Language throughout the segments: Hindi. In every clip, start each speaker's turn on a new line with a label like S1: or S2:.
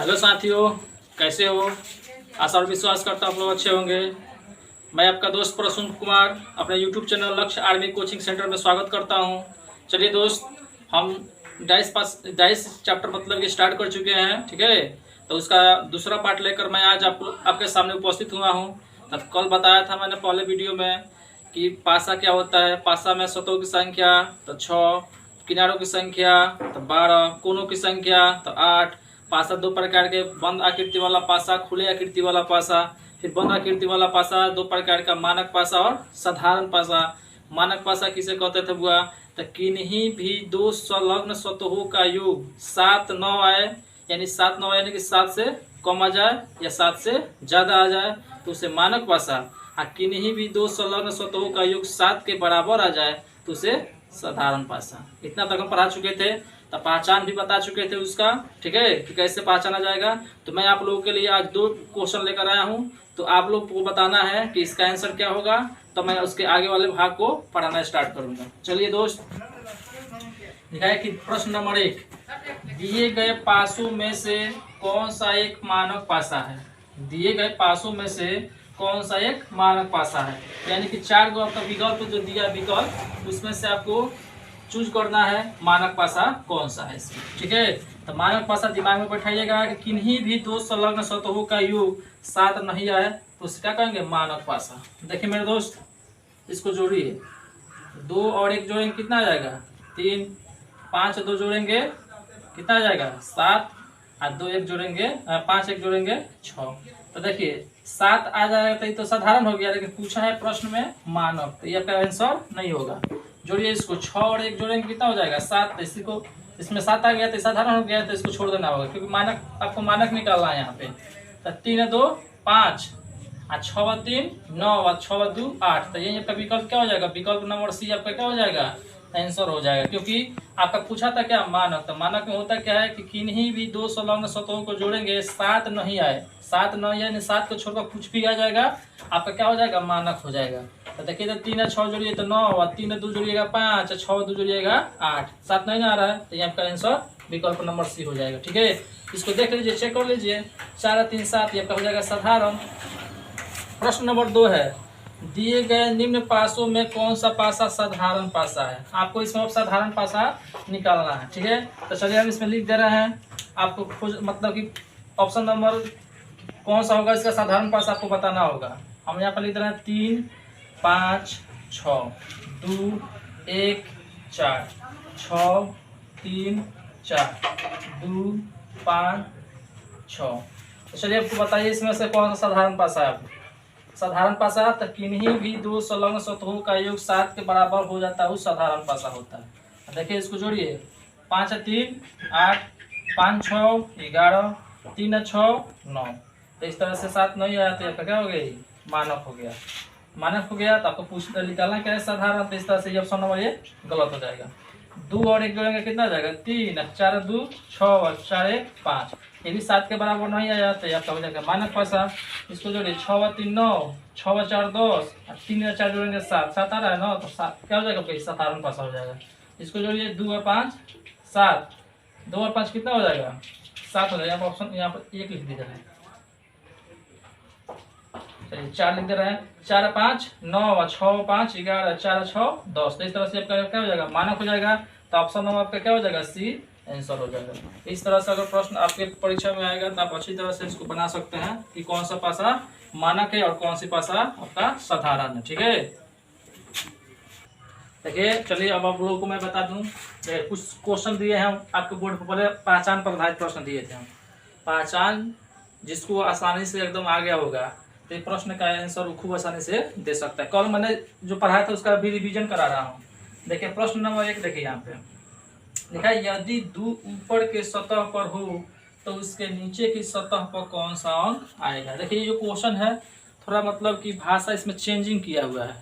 S1: हेलो साथियों, कैसे हो। आशा और विश्वास करता हूँ आप लोग अच्छे होंगे। मैं आपका दोस्त प्रसून कुमार अपने यूट्यूब चैनल लक्ष्य आर्मी कोचिंग सेंटर में स्वागत करता हूँ। चलिए दोस्त, हम डाइस चैप्टर मतलब कि स्टार्ट कर चुके हैं, ठीक है। तो उसका दूसरा पार्ट लेकर मैं आज आपके सामने उपस्थित हुआ हूँ। तो कल बताया था मैंने पहले वीडियो में कि पासा क्या होता है। पासा में सतहों की संख्या तो 6, किनारों की संख्या तो 12, कोनों की संख्या तो 8। पासा दो प्रकार के, बंद आकृति वाला पासा, खुले आकृति वाला पासा। फिर बंद आकृति वाला पासा दो प्रकार का, मानक पासा और साधारण पासा। मानक पासा किसे कहते थे बुआ? तो किन्हीं भी दो संलग्न सतहों का योग 7, 9 आए, यानी 7, 9 यानी कि 7 से कम आ जाए या 7 से ज्यादा आ जाए तो उसे मानक पासा। किन्हीं भी दो संलग्न सतहों का योग 7 के बराबर आ जाए तो उसे साधारण पासा। इतना तक हम पढ़ा चुके थे। तो पहचान भी बता चुके थे उसका, ठीक है, कि कैसे पहचाना जाएगा। तो मैं आप लोगों के लिए आज 2 क्वेश्चन लेकर आया हूं। तो आप लोग को बताना है कि इसका आंसर क्या होगा। तो मैं उसके आगे वाले भाग को पढ़ाना स्टार्ट करूंगा। चलिए दोस्त, लिखा है कि प्रश्न नंबर 1, दिए गए पासों में से कौन सा एक मानक पासा है। दिए गए पासों में से कौन सा एक मानक पासा है, यानी कि 4 गो आपका विकल्प जो दिया विकल्प, उसमें से आपको चूज करना है मानक पासा कौन सा है इसमें, ठीक है। तो मानक पासा दिमाग में बैठाइएगा कि किन्हीं भी दो संलग्न सतहों का योग 7 नहीं आए तो उसे क्या कहेंगे? मानक पासा। देखिए मेरे दोस्त, इसको जोड़िए। 2 और 1 जोड़ेंगे कितना आ जाएगा? 3। 5 2 जोड़ेंगे कितना आ जाएगा? 7। और 2 1 जोड़ेंगे 5 1 जोड़ेंगे 6। तो देखिए 7 आ जाएगा तो ये तो साधारण हो गया, लेकिन पूछा है प्रश्न में मानक, तो ये आपका आंसर नहीं होगा। जोड़िए इसको, 6 और 1 जोड़ेंगे कितना हो जाएगा? 7। तो इसी को, इसमें 7 आ गया तो साधारण हो गया, तो इसको छोड़ देना होगा क्योंकि मानक, आपको मानक निकालना है यहाँ पे। तो 3 2 5 और 6 3 9 और 6 2 8। तो यही आपका विकल्प क्या हो जाएगा? विकल्प नंबर सी आपका क्या हो जाएगा? आंसर हो जाएगा। क्योंकि आपका पूछा था क्या? मानक। तो मानक में होता क्या है कि किन्हीं भी दो संलग्न सतहों को जोड़ेंगे 7 नहीं आए, 7 नहीं यानी 7 को छोड़कर कुछ भी आ जाएगा, आपका क्या हो जाएगा? मानक हो जाएगा। तो देखिए, तो 3 और 6 जोड़िए तो 9, और 3 2 जोड़िएगा 5, 6 2 जोड़िएगा 8, 7 नहीं ना आ रहा है, तो ये आपका आंसर विकल्प नंबर सी हो जाएगा, ठीक है। इसको देख लीजिए, चेक कर लीजिए। 4 3 7 ये आपका हो जाएगा साधारण। प्रश्न नंबर 2 है, दिए गए निम्न पासों में कौन सा पासा साधारण पासा है। आपको इसमें साधारण पासा निकालना है, ठीक है। तो चलिए हम इसमें लिख दे रहे हैं, आपको खुद मतलब कि ऑप्शन नंबर कौन सा होगा इसका साधारण पासा आपको बताना होगा। हम यहाँ पर लिख दे रहे हैं 3 5 6 2 1 4 6 3 4 2 5 6। तो चलिए आपको बताइए इसमें से कौन सा साधारण पासा है। आपको साधारण पासा तो किन्हीं भी दो संलग्न सतहों का योग 7 के बराबर हो जाता है, वो साधारण पासा होता है। देखिए इसको जोड़िए, 5 3 8 5 6 11 3 6 9। तो इस तरह से 7 नहीं आया तो आपका क्या हो गया? मानक हो गया। मानक हो गया तो आपको पूछ निकालना क्या है? साधारण। तो इस तरह से ऑप्शन नंबर ये गलत हो जाएगा। 2 और 1 जोड़ेंगे कितना हो जाएगा? 3 4 2 6 और 4 1 5। ये भी 7 के बराबर नहीं आया तो आपका हो जाएगा मानक पासा। इसको जोड़िए, 6 3 9, 6 4 10, 3 4 जोड़ेंगे 7, 7 आ रहा है ना, तो 7 क्या हो जाएगा? साधारण पासा हो जाएगा। इसको जोड़िए, 2 और 5 7, 2 और 5 कितना हो जाएगा? 7 हो जाएगा। ऑप्शन यहाँ पर 1 लिख दीजिए, चलिए 4 लिख दे रहे हैं। 4 5 9 और 6 5 11 4 6 10। तो इस तरह से आपका क्या हो जाएगा? मानक हो जाएगा। तो ऑप्शन नंबर आपका क्या हो जाएगा? सी आंसर हो जाएगा। इस तरह से अगर प्रश्न आपके परीक्षा में आएगा तो आप अच्छी तरह से इसको बना सकते हैं कि कौन सा पासा मानक है और कौन सी पासा आपका साधारण है, ठीक है। देखिए चलिए, अब आप लोगों को मैं बता दूं, कुछ क्वेश्चन दिए हैं आपके बोर्ड पर। पहले पहचान पर आधारित प्रश्न दिए थे हम। पहचान जिसको आसानी से एकदम आ गया होगा तो ये प्रश्न का आंसर वो खूब आसानी से दे सकता है। कल मैंने जो पढ़ाया था उसका भी रिवीजन करा रहा हूँ। देखिए प्रश्न नंबर 1, देखिए यहाँ पे लिखा है, यदि 2 ऊपर के सतह पर हो तो उसके नीचे की सतह पर कौन सा अंक आएगा। देखिए ये जो क्वेश्चन है थोड़ा मतलब कि भाषा इसमें चेंजिंग किया हुआ है।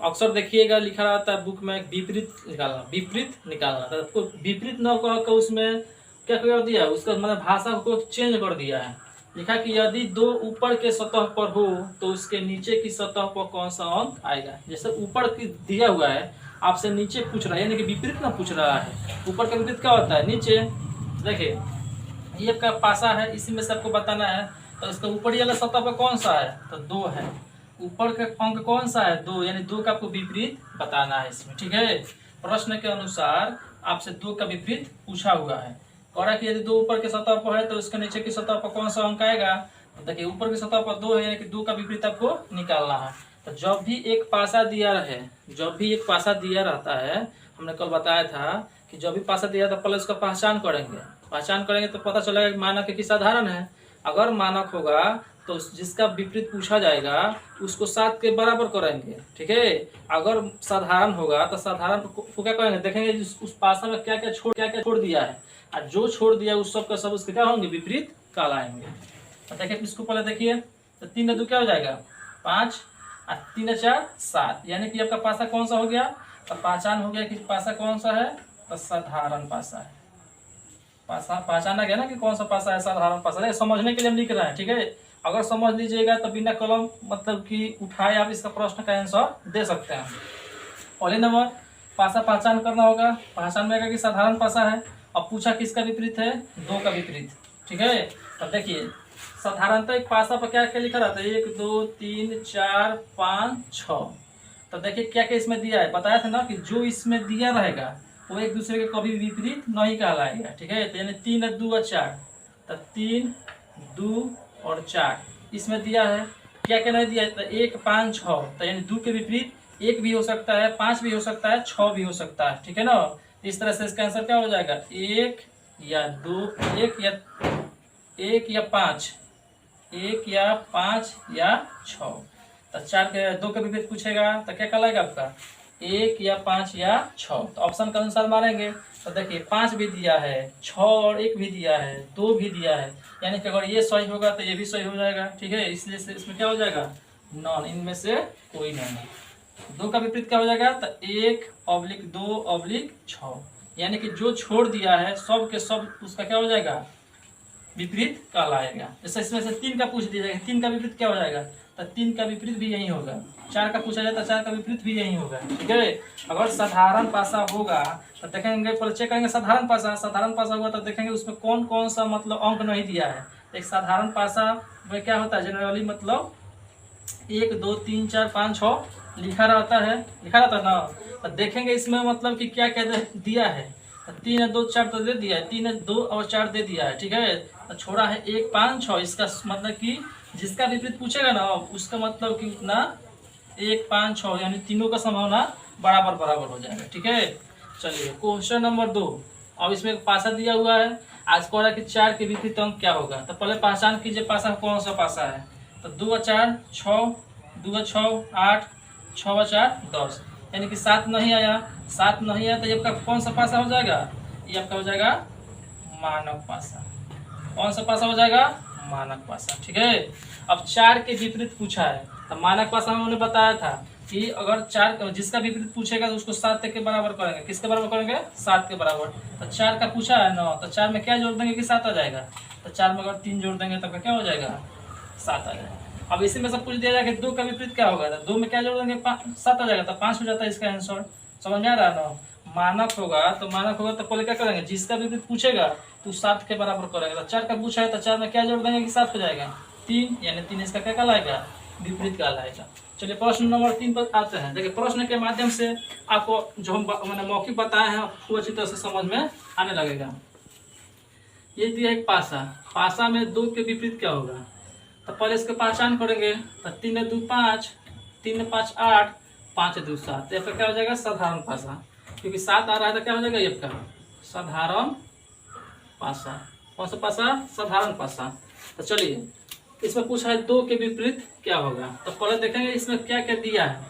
S1: अक्सर देखिएगा लिखा रहता है बुक में विपरीत निकालना, विपरीत निकालना। तो विपरीत न कर उसमें क्या कर दिया, उसका मतलब भाषा को चेंज कर दिया है। लिखा कि यदि 2 ऊपर के सतह पर हो तो उसके नीचे की सतह पर कौन सा अंक आएगा। जैसे ऊपर की दिया हुआ है, आपसे नीचे पूछ रहा है, यानी कि विपरीत ना पूछ रहा है। ऊपर का विपरीत क्या होता है? नीचे। देखिए ये आपका पासा है, इसी में से आपको बताना है। तो इसका ऊपरी वाला सतह पर कौन सा है, तो 2 है। ऊपर का अंक कौन सा है, 2, यानी 2 का आपको विपरीत बताना है इसमें। ठीक है, प्रश्न के अनुसार आपसे 2 का विपरीत पूछा हुआ है। कह रहा है कि यदि 2 ऊपर के सतह पर है तो इसके नीचे की सतह पर कौन सा अंक आएगा। तो देखिए ऊपर की सतह पर 2 है, यानी कि 2 का विपरीत आपको निकालना है। तो जब भी एक पासा दिया रहे, जब भी एक पासा दिया रहता है, हमने कल बताया था कि जब भी पासा दिया था पहले उसका पहचान करेंगे तो पता चलेगा कि मानक है कि साधारण है। अगर मानक होगा तो जिसका विपरीत पूछा जाएगा उसको 7 के बराबर करेंगे। ठीक है, अगर साधारण होगा तो साधारण को क्या करेंगे, देखेंगे उस पासा में क्या क्या छोड़ दिया है, और जो छोड़ दिया उस सब का सब उसके क्या होंगे, विपरीत कहलाएंगे। तो देखिए इसको पहले देखिए, तो 3 2 क्या हो जाएगा 5, और 3 4 7, यानी कि आपका पासा कौन सा हो गया, तो पहचान हो गया कि पासा कौन सा है, तो साधारण पासा है। पासा पहचाना गया ना कि कौन सा पासा है, साधारण पासा है। समझने के लिए हम लिख रहे हैं। ठीक है, अगर समझ लीजिएगा तो बिना कलम मतलब कि उठाए आप इसका प्रश्न का आंसर दे सकते हैं। पहले नंबर पासा पहचान करना होगा, पहचान में आएगा कि साधारण पासा है। अब पूछा किसका विपरीत है, 2 का विपरीत। ठीक है, तब देखिए साधारणतः एक पासा पर क्या क्या लिखा रहता है, 1 2 3 4 5 6। तो देखिए क्या क्या इसमें दिया है, बताया था ना कि जो इसमें दिया रहेगा वो एक दूसरे के कभी विपरीत नहीं कहलाएगा। ठीक है, तो यानी 3 2 और 4, तो 3 2 और 4 इसमें दिया है। क्या क्या नहीं दिया है, तो 1 5 6, तो यानी 2 के विपरीत 1 भी हो सकता है, 5 भी हो सकता है, 6 भी हो सकता है। ठीक है ना, इस तरह से इसका आंसर क्या हो जाएगा, 1 या 2, 1 या 5, 1 या 5 या 6। तो 4 के 2 के विपरीत पूछेगा तो क्या कहलाएगा आपका, 1 या 5 या 6। तो ऑप्शन के अनुसार मारेंगे तो देखिए 5 भी दिया है, 6 और 1 भी दिया है, 2 भी दिया है, यानी कि अगर ये सही होगा तो ये भी सही हो जाएगा। ठीक है, इसलिए से इसमें क्या हो जाएगा, नॉन, इनमें से कोई नहीं है। 2 का विपरीत क्या हो जाएगा, तो 1/2/6, यानी कि जो छोड़ दिया है सब के सब उसका क्या हो जाएगा, विपरीत कहलाएगा। जैसे इसमें से 3 का पूछ दिया जाएगा, 3 का विपरीत क्या हो जाएगा, तो 3 का विपरीत भी यही होगा। 4 का पूछा जाए तो 4 का विपरीत भी यही होगा। ठीक है, अगर साधारण पासा होगा तो देखेंगे, पहले चेक करेंगे साधारण पासा होगा तो देखेंगे उसमें कौन कौन सा मतलब अंक नहीं दिया है। एक साधारण पासा में क्या होता है, जनरली मतलब 1 2 3 4 5 6 लिखा रहता है ना। तो देखेंगे इसमें मतलब कि क्या क्या दिया है, 3 2 4 तो दे दिया है, 3 2 और 4 दे दिया है। ठीक है, तो छोड़ा है 1 5 6, इसका मतलब कि जिसका विपरीत पूछेगा ना उसका मतलब कि उतना 1 5 6, यानी तीनों का संभावना बराबर बराबर हो जाएगा। ठीक है, चलिए क्वेश्चन नंबर 2। अब इसमें एक पासा दिया हुआ है, आज कह रहा है कि 4 के विपरीत अंक क्या होगा। तो पहले पहचान कीजिए पासा कौन सा पासा है। तो 2 और 4 6, 2 और 6 8, 6 और 4 10, यानी कि 7 नहीं आया। 7 नहीं आया तो ये आपका कौन सा पासा हो जाएगा, ये आपका हो जाएगा मानक पासा। कौन सा पासा हो जाएगा, मानक पासा। ठीक है, अब 4 के विपरीत पूछा है तो मानक पासा में उन्होंने बताया था कि अगर 4 जिसका विपरीत पूछेगा तो उसको 7 के बराबर करेंगे। किसके बराबर करेंगे, 7 के बराबर। तो 4 का पूछा है ना, तो 4 में क्या जोड़ देंगे कि 7 आ जाएगा। तो 4 में अगर 3 जोड़ देंगे तो क्या हो जाएगा, 7 आ जाएगा। अब इसी में से पूछ दिया जाएगा 2 का विपरीत क्या होगा, तो 2 में क्या जोड़ देंगे, 7 आ जाएगा, तो 5 हो जाता है इसका आंसर। समझ में आ रहा है ना। मानक होगा तो पहले क्या करेंगे, जिसका विपरीत पूछेगा तो 7 के बराबर करेंगे। तो 4 का पूछा है तो 4 में क्या जोड़ देंगे कि 7 हो जाएगा, 3, यानी 3 इसका क्या कहलाएगा, विपरीत कहलाएगा। चलिए प्रश्न नंबर 3 पर आते हैं। देखिए प्रश्न के माध्यम से आपको जो हम मैंने मौखिक बताए हैं वो अच्छी तरह से समझ में आने लगेगा। ये दिया एक पासा में 2 के विपरीत क्या होगा, तो पहले इसके पहचान करेंगे। तो 3 2 5, 3 5 8, 5 2 7, ये क्या हो जाएगा, साधारण पासा। क्योंकि 7 आ रहा है तो क्या हो जाएगा, ये आपका साधारण पासा। कौन सा पासा, साधारण पासा। तो चलिए इसमें पूछा है 2 के विपरीत क्या होगा। तो पहले देखेंगे इसमें क्या क्या दिया है।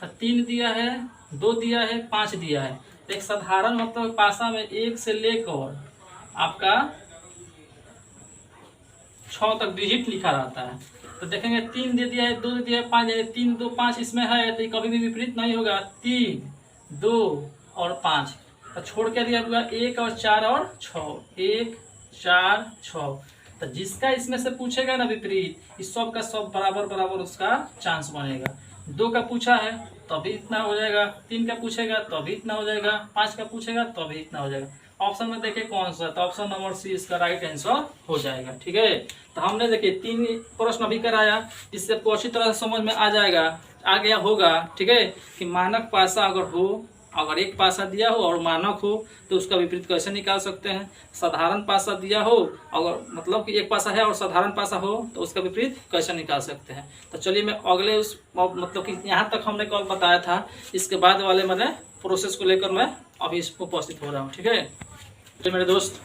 S1: तो 3 दिया है, 2 दिया है, 5 दिया है। एक साधारण मतलब पासा में 1 से लेकर आपका 6 तक डिजिट लिखा रहता है। तो देखेंगे 3 दे दिया है, 2 दे दिया है, 5 दे दिया है, 3 2 5 इसमें है तो ये कभी भी विपरीत नहीं होगा। 3 2 और 5, तो छोड़ के दिया हुआ 1 और 4 और 6, 1 4 6। तो जिसका इसमें से पूछेगा ना विपरीत, इस सब का सब बराबर बराबर उसका चांस बनेगा। 2 का पूछा है तो भी इतना हो जाएगा, 3 का पूछेगा तो भी इतना हो जाएगा, 5 का पूछेगा तो भी इतना हो जाएगा। ऑप्शन में देखिए कौन सा, तो ऑप्शन नंबर सी इसका राइट आंसर हो जाएगा। ठीक है, तो हमने देखिए 3 प्रश्न अभी कराया, इससे आपको अच्छी तरह से समझ में आ जाएगा, आ गया होगा। ठीक है, कि मानक पासा अगर हो, अगर एक पासा दिया हो और मानक हो तो उसका विपरीत कैसे निकाल सकते हैं। साधारण पासा दिया हो, अगर मतलब कि एक पासा है और साधारण पासा हो तो उसका विपरीत कैसे निकाल सकते हैं। तो चलिए मैं अगले उस मतलब कि यहाँ तक हमने कल बताया था, इसके बाद वाले मैंने प्रोसेस को लेकर मैं अभी इसको उपस्थित हो रहा हूँ। ठीक है, तो मेरे दोस्त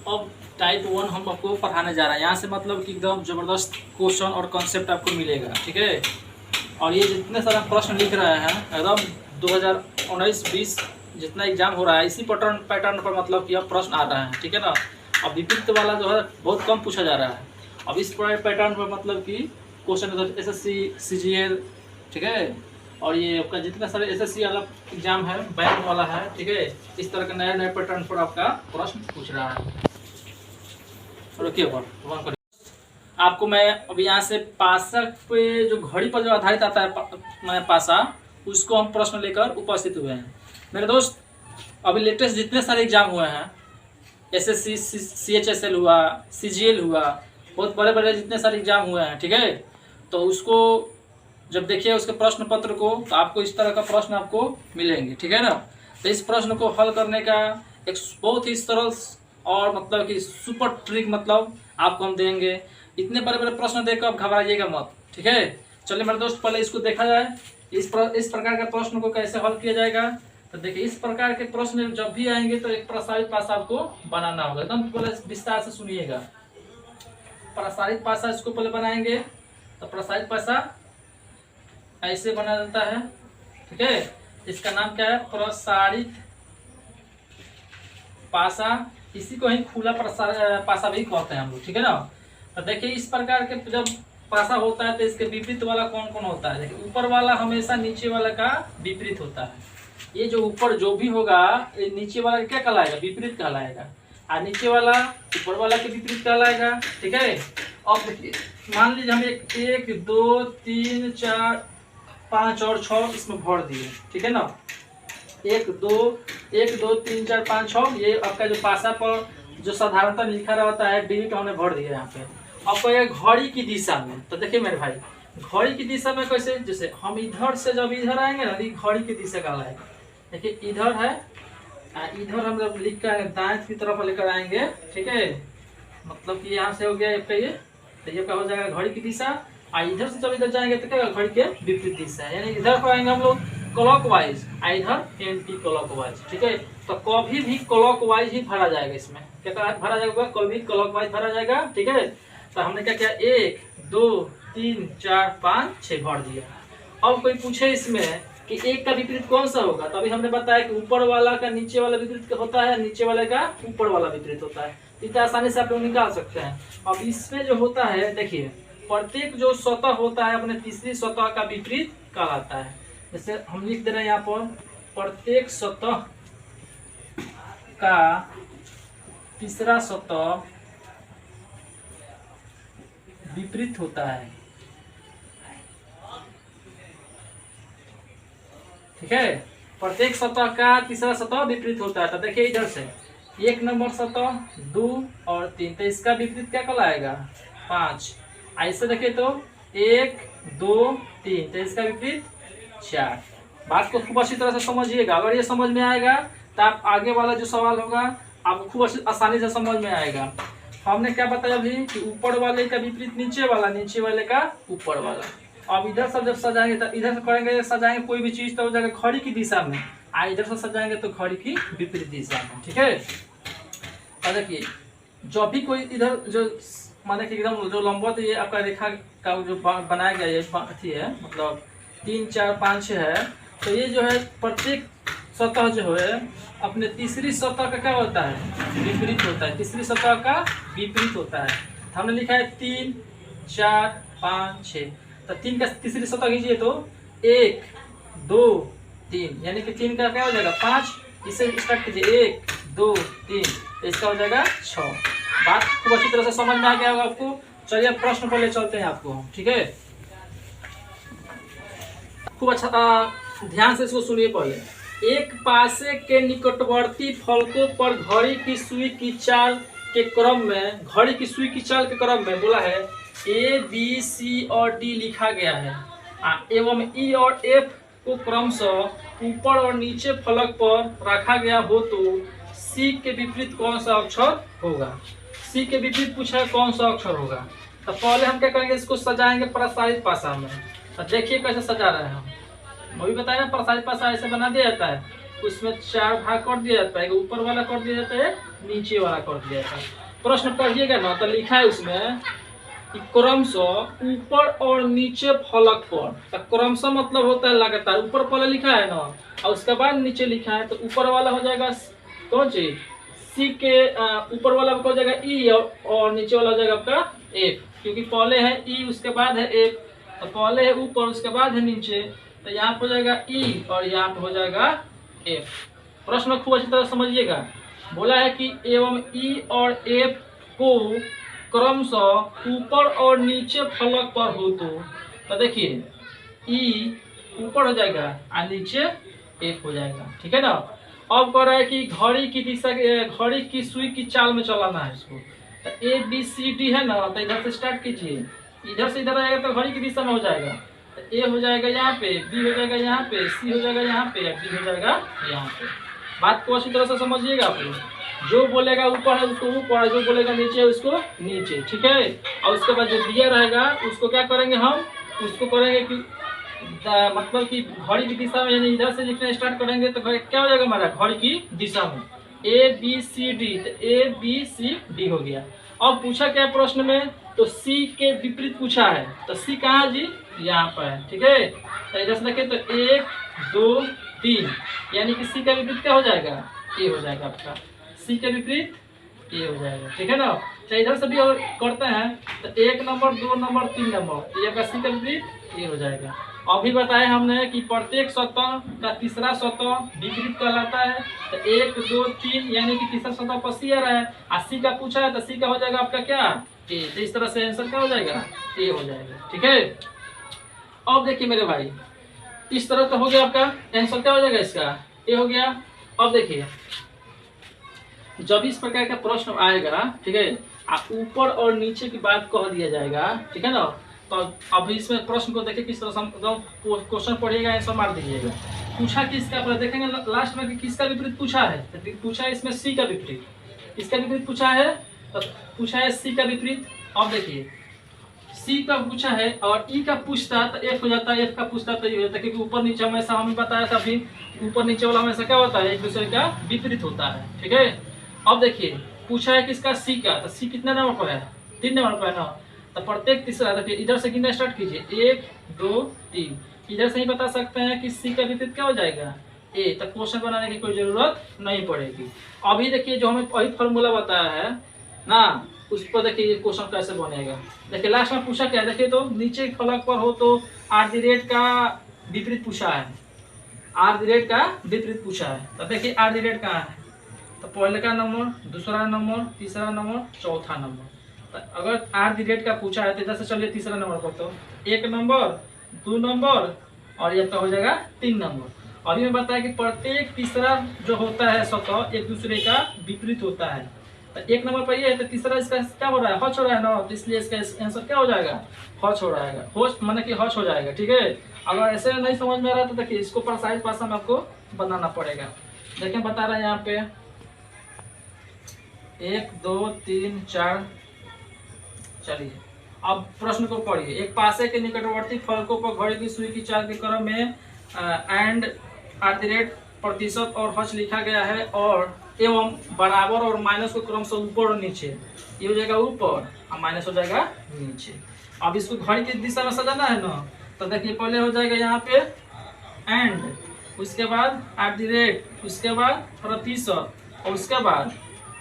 S1: अब टाइप 1 हम आपको पढ़ाने जा रहे हैं। यहाँ से मतलब कि एकदम ज़बरदस्त क्वेश्चन और कॉन्सेप्ट आपको मिलेगा। ठीक है, और ये जितने सारे प्रश्न लिख रहे हैं एकदम 2019-20 जितना एग्जाम हो रहा है इसी पैटर्न पर मतलब कि अब प्रश्न आ रहे हैं। ठीक है ना, अब विपरीत वाला जो है बहुत कम पूछा जा रहा है। अब इस पैटर्न पर मतलब कि क्वेश्चन SSC CGL, ठीक है, और ये आपका जितना सारे SSC वाला एग्जाम है, बैंक वाला है, ठीक है, इस तरह के नए पैटर्न पर आपका प्रश्न पूछ रहा है। रुकिए आपको मैं अभी यहाँ से पासा पे जो घड़ी पर जो आधारित आता है पासा, उसको हम प्रश्न लेकर उपस्थित हुए हैं। मेरे दोस्त अभी लेटेस्ट जितने सारे एग्जाम हुए हैं, SSC CHSL हुआ, CGL हुआ, बहुत बड़े बड़े जितने सारे एग्जाम हुए हैं, ठीक है, तो उसको जब देखिए उसके प्रश्न पत्र को, तो आपको इस तरह का प्रश्न आपको मिलेंगे। ठीक है ना, तो इस प्रश्न को हल करने का एक बहुत ही सरल और मतलब कि सुपर ट्रिक मतलब आपको हम देंगे। इतने बड़े बड़े प्रश्न देखकर आप घबराइएगा मत। ठीक है, चलिए मेरे दोस्त पहले इसको देखा जाए, इस प्रकार के प्रश्न को कैसे हल किया जाएगा। तो देखिए इस प्रकार के प्रश्न जब भी आएंगे तो एक प्रसारित पासा आपको बनाना होगा। एकदम पहले विस्तार से सुनिएगा। प्रसारित पासा इसको पहले बनाएंगे, तो प्रसारित पासा ऐसे बना जाता है। ठीक है, इसका नाम क्या है, प्रसारित पासा, इसी को ही खुला पासा भी कहते हैं हम लोग। ठीक है ना, तो देखिए इस प्रकार के जब पासा होता है तो इसके विपरीत वाला कौन कौन होता है। देखिए ऊपर वाला हमेशा नीचे वाला का विपरीत होता है। ये जो ऊपर जो भी होगा ये नीचे वाला क्या कहलाएगा, विपरीत कहलाएगा, और नीचे वाला ऊपर वाला के विपरीत कहलाएगा। ठीक है, अब देखिए मान लीजिए हम 1 2 3 4 5 और 6 इसमें भर दिए। ठीक है ना, 1 2 3 4 5 6 ये आपका जो पासा पर जो साधारणतः लिखा रहता है डिजिट हमने भर दिया यहाँ पे। अब ये घड़ी की दिशा में, तो देखिए मेरे भाई घड़ी की दिशा में कैसे, जैसे हम इधर से जब इधर आएंगे ना, घड़ी की दिशा का लाएगा। देखिए इधर है, इधर हम जब लिख कर दाएं की तरफ लेकर आएंगे, ठीक है, मतलब कि यहाँ से हो गया आपका ये, तो ये क्या हो जाएगा घड़ी की दिशा। और इधर से जब इधर जाएंगे तो क्या घड़ी के विपरीत दिशा है, यानी इधर को आएंगे हम लोग क्लॉकवाइज, इधर एंटी क्लॉकवाइज। ठीक है, तो कभी भी क्लॉकवाइज ही भरा जाएगा। इसमें क्या भरा जाएगा, कभी क्लॉकवाइज भरा जाएगा। ठीक है, तो हमने क्या किया 1 2 3 4 5 6 भर दिया। अब कोई पूछे इसमें कि एक का विपरीत कौन सा होगा, तो अभी हमने बताया कि ऊपर वाला का नीचे वाला विपरीत होता है, नीचे वाले का ऊपर वाला विपरीत होता है। इतना आसानी से आप लोग निकाल सकते हैं। अब इसमें जो होता है देखिए प्रत्येक जो सतह होता है अपने तीसरी सतह का विपरीत कहलाता है। जैसे हम लिख दे रहे हैं यहाँ पर प्रत्येक सतह का तीसरा सतह विपरीत होता है। ठीक है, प्रत्येक सतह का तीसरा सतह विपरीत होता है। तो देखिए इधर से 1 नंबर सतह 2 और 3, तो इसका विपरीत क्या कहलाएगा 5। ऐसे देखिए तो 1 2 3, तो इसका विपरीत 4। बात को खूब अच्छी तरह से समझिएगा। अगर ये समझ में आएगा तो आप आगे वाला जो सवाल होगा आपको खूब आसानी से समझ में आएगा। हमने क्या बताया अभी कि ऊपर वाले का विपरीत नीचे वाला, नीचे वाले का ऊपर वाला। अब इधर से जब सजाएंगे तो इधर से करेंगे, सजाएंगे कोई भी चीज तो हो जाएगा घड़ी की दिशा में, इधर से सजाएंगे तो घड़ी की विपरीत दिशा में। ठीक है, और देखिए जो भी कोई इधर जो माने कि एकदम जो लंबवत ये आपका रेखा का जो बनाया गया ये अथी है, मतलब 3 4 5 6 है, तो ये जो है प्रत्येक सतह जो है अपने तीसरी सतह का क्या होता है विपरीत होता है। तीसरी सतह का विपरीत होता है। तो हमने लिखा है 3 4 5 6, तो 3 का तीसरी सतह कीजिए तो 1 2 3, यानी कि 3 का क्या हो जाएगा 5। इसे स्टार्ट कीजिए 1 2 3, तो इसका हो जाएगा 6। बात खूब अच्छी तरह से समझ में आ गया होगा आपको। चलिए अब प्रश्न पर ले चलते हैं आपको। ठीक है, खूब अच्छा ध्यान से इसको सुनिए पहले। एक पासे के निकटवर्ती फलकों पर घड़ी की सुई की चाल के क्रम में, घड़ी की सुई की चाल के क्रम में बोला है ए बी सी और डी लिखा गया है एवं ई और एफ को क्रमशः ऊपर और नीचे फलक पर रखा गया हो तो सी के विपरीत कौन सा अक्षर होगा। सी के विपरीत पूछा है कौन सा अक्षर होगा। तो पहले हम क्या करेंगे, इसको सजाएंगे प्रसारित पासा में। तो देखिए कैसे सजा रहे हैं हम। मैं भी बताया प्रसारित पासा ऐसे बना दिया जाता है, उसमें 4 भाग कर दिया जाता है, ऊपर वाला कर दिया जाता है, नीचे वाला कर दिया जाता है। प्रश्न पढ़िएगा ना तो लिखा है उसमें क्रमशः ऊपर और नीचे फलक पर। तो क्रमशः मतलब होता है लगातार, ऊपर पहले लिखा है ना और उसके बाद नीचे लिखा है, तो ऊपर वाला हो जाएगा कौन चीज, सी के ऊपर वाला हो जाएगा ई और नीचे वाला हो जाएगा आपका एफ, क्योंकि पहले है ई उसके बाद है एफ, तो पहले है ऊपर उसके बाद है नीचे, तो यहाँ पे हो जाएगा ई और यहाँ पे हो जाएगा एफ। प्रश्न खूब अच्छी तरह समझिएगा। बोला है कि एवं ई और एफ को क्रमशः ऊपर और नीचे फलक पर हो तो देखिए ई ऊपर हो जाएगा और नीचे एफ हो जाएगा, ठीक है ना। अब कह रहा है कि घड़ी की दिशा, घड़ी की सुई की चाल में चलाना है इसको। तो ए बी सी डी है ना, तो इधर से स्टार्ट कीजिए, इधर से इधर आएगा तो घड़ी की दिशा में हो जाएगा। तो ए हो जाएगा यहाँ पे, बी हो जाएगा यहाँ पे, सी हो जाएगा यहाँ पे, डी हो जाएगा यहाँ पे। बात को अच्छी तरह से समझिएगा आप लोग। जो बोलेगा ऊपर है उसको ऊपर, जो बोलेगा नीचे है उसको नीचे, ठीक है। और उसके बाद जो दिया रहेगा उसको क्या करेंगे हम, उसको करेंगे कि मतलब कि घड़ी की दिशा में, यानी इधर से लिखना स्टार्ट करेंगे तो क्या हो जाएगा हमारा घड़ी की दिशा में ए बी सी डी, तो ए बी सी डी हो गया। अब पूछा क्या प्रश्न में, तो सी के विपरीत पूछा है, तो सी कहाँ जी, यहाँ पर है, ठीक है। तो इधर से देखें तो 1 2 3, यानी कि सी का विपरीत क्या हो जाएगा, ए हो जाएगा आपका, सी के विपरीत ए हो जाएगा, ठीक है ना। तो इधर से भी और करते हैं तो 1 नंबर 2 नंबर 3 नंबर, ये आपका सी का विपरीत ए हो जाएगा। अभी बताया हमने कि प्रत्येक सतह का तीसरा सतह विपरीत कहलाता है। तो 1 2 3 यानी कि तीसरा सतह पर सी आ रहा है, और सी का पूछा है तो सी का हो जाएगा आपका क्या ए। तो इस तरह से आंसर क्या हो जाएगा, ए हो जाएगा, ठीक है। अब देखिए मेरे भाई, इस तरह तो हो गया आपका आंसर, क्या हो जाएगा इसका, ए हो गया। अब देखिए जब इस प्रकार का प्रश्न आएगा, ठीक है, ऊपर और नीचे की बात कह दिया जाएगा, ठीक है ना। तो अभी इसमें प्रश्न को देखिए किस तरह से क्वेश्चन पढ़िएगा, आंसर मार दीजिएगा। पूछा किसका, पर देखेंगे लास्ट में कि किसका विपरीत पूछा है, तो पूछा है इसमें सी का विपरीत, इसका विपरीत पूछा है, तो पूछा है सी का विपरीत। अब देखिए सी का पूछा है और ई का पूछता तो एफ हो जाता है, एफ का पूछता तो ये हो जाता है, क्योंकि ऊपर नीचे हमेशा हमें बताया था अभी, ऊपर नीचे वाला हमेशा क्या होता है, एक दूसरे का विपरीत होता है, ठीक है। अब देखिए पूछा है किसका, सी का, तो सी कितने नंबर पर है, 3 नंबर पर है ना। तो प्रत्येक तीसरा, देखिए इधर से गिनना स्टार्ट कीजिए, 1 2 3, इधर से ही बता सकते हैं कि सी का विपरीत क्या हो जाएगा, ए। तो क्वेश्चन बनाने की कोई जरूरत नहीं पड़ेगी। अभी देखिए जो हमें वही फॉर्मूला बताया है ना, उस पर देखिए ये क्वेश्चन कैसे बनेगा। देखिए लास्ट में पूछा क्या है, देखिए तो नीचे फलक पर हो तो आर दी रेट का विपरीत पूछा है, आर दी रेट का विपरीत पूछा है। तो देखिए आर दी रेट कहाँ है, तो पहले का नंबर, दूसरा नंबर, तीसरा नंबर, चौथा नंबर। तो अगर आर दी रेट का पूछा है तो इधर से चलिए तीसरा नंबर पर, तो 1 नंबर 2 नंबर और ये तो हो जाएगा 3 नंबर। अभी मैं बताया कि प्रत्येक तीसरा जो होता है सतह एक दूसरे का विपरीत होता है। तो 1 नंबर पर ये है, तो तीसरा इसका क्या हो रहा है, हच हो रहा है ना, तो इसलिए इसका आंसर क्या हो जाएगा, हच हो जाएगा, होच माने कि हच हो जाएगा, ठीक है। अगर ऐसे नहीं समझ में आ रहा तो देखिए इसको प्रसारित भाषा में आपको बनाना पड़ेगा। देखिए बता रहे हैं यहाँ पे 1 2 3 4, चलिए अब प्रश्न को पढ़िए। एक पासे के निकटवर्ती फलकों पर घड़ी की सुई की चाल के क्रम में एंड प्रतिशत और हच लिखा गया है और एवं बराबर और माइनस को क्रम से ऊपर और नीचे, ये हो जाएगा ऊपर और माइनस हो जाएगा नीचे। अब इसको घड़ी की दिशा में सजाना है ना, तो देखिए पहले हो जाएगा यहाँ पे एंड, उसके बाद उसके बाद प्रतिशत और उसके बाद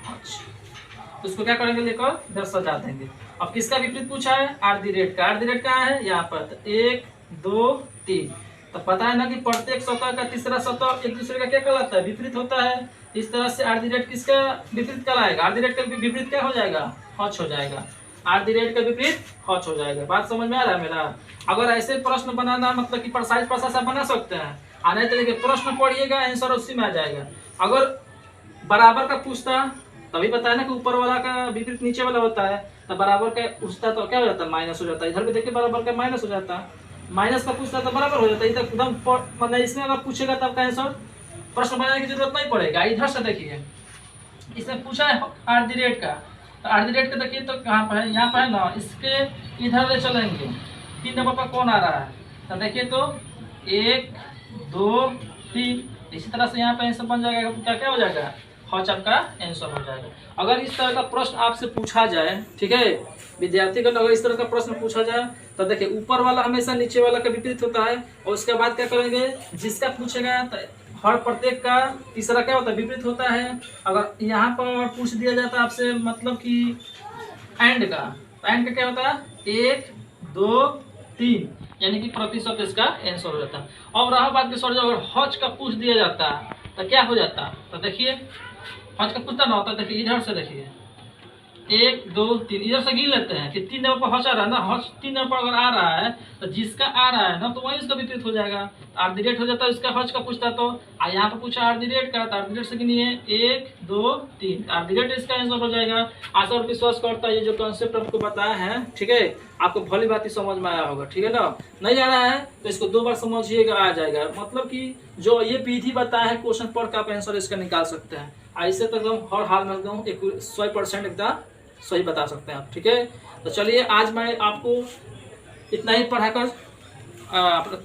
S1: हच। उसको क्या करेंगे, लेकर इधर सजा देंगे। अब किसका विपरीत पूछा है, आर दी रेट का। आर दी रेट कहाँ है, यहाँ पर, तो 1 2 3। तो पता है ना कि प्रत्येक सतह का तीसरा सतह एक दूसरे का क्या कहलाता है, विपरीत होता है। इस तरह से आर दी रेट किसका विपरीत कहलाएगा, आर दी रेट का विपरीत क्या हो जाएगा, हच हो जाएगा। आर दी रेट का विपरीत हच हो जाएगा। बात समझ में आ रहा है मेरा। अगर ऐसे प्रश्न बनाना मतलब कि प्रसारित भाषा से बना सकते हैं, आने तरीके प्रश्न पढ़िएगा, आंसर उसी में आ जाएगा। अगर बराबर का पूछता तभी बताया ना कि ऊपर वाला का विपरीत नीचे वाला होता है, तो बराबर का पूछता तो क्या हो जाता है, माइनस हो जाता है। इधर भी देखिए बराबर का माइनस हो जाता है, माइनस का पूछता तो बराबर हो जाता है। इधर एकदम मतलब इसमें अगर पूछेगा तब का आंसर प्रश्न बनाने की जरूरत नहीं पड़ेगा। इधर से देखिए इसमें पूछा है @ का, तो @ का देखिए तो कहाँ पर है, यहाँ पर है ना, इसके इधर ले चलेंगे 3 नंबर पर कौन आ रहा है, तो देखिए तो 1 2 3, इसी तरह से यहाँ पे आंसर बन जाएगा। क्या क्या हो जाएगा, हौचर का आंसर हो जाएगा। अगर इस तरह का प्रश्न आपसे पूछा जाए, ठीक है विद्यार्थीगण, अगर इस तरह का प्रश्न पूछा जाए तो देखिए ऊपर वाला हमेशा नीचे वाला का विपरीत होता है, और उसके बाद क्या करेंगे, जिसका पूछेगा तो हर प्रत्येक का तीसरा क्या होता है, विपरीत होता है। अगर यहाँ पर पूछ दिया जाता है आपसे मतलब कि एंड का, तो एंड का क्या होता है 1 2 3, यानी कि प्रतिशत इसका आंसर हो जाता है। अब रहा बात कि सर अगर हज का पूछ दिया जाता तो क्या हो जाता, तो देखिए हज का पूछता ना होता, देखिए इधर से देखिए 1 2 3, इधर से गिन लेते हैं कि 3 नंबर पर हज आ रहा है ना, हज 3 नंबर पर अगर आ रहा है तो जिसका आ रहा है ना तो वही उसका विपरीत हो जाएगा, @ हो जाता है। इसका हज का पूछता तो यहाँ पर पूछा @ का, तो @ से गिनिए 1 2 3, @ इसका आंसर हो जाएगा। आशा और विश्वास करता है ये जो कॉन्सेप्ट आपको बताया है, ठीक है, आपको भली बात ही समझ में आया होगा, ठीक है ना। नहीं आ रहा है तो इसको 2 बार समझिएगा, आ जाएगा। मतलब कि जो ये विधि बताया है क्वेश्चन पढ़ के आप आंसर इसका निकाल सकते हैं। ऐसे तो एकदम हर हाल में एकदम 100% एकदम सही बता सकते हैं आप, ठीक है। तो चलिए आज मैं आपको इतना ही पढ़ाकर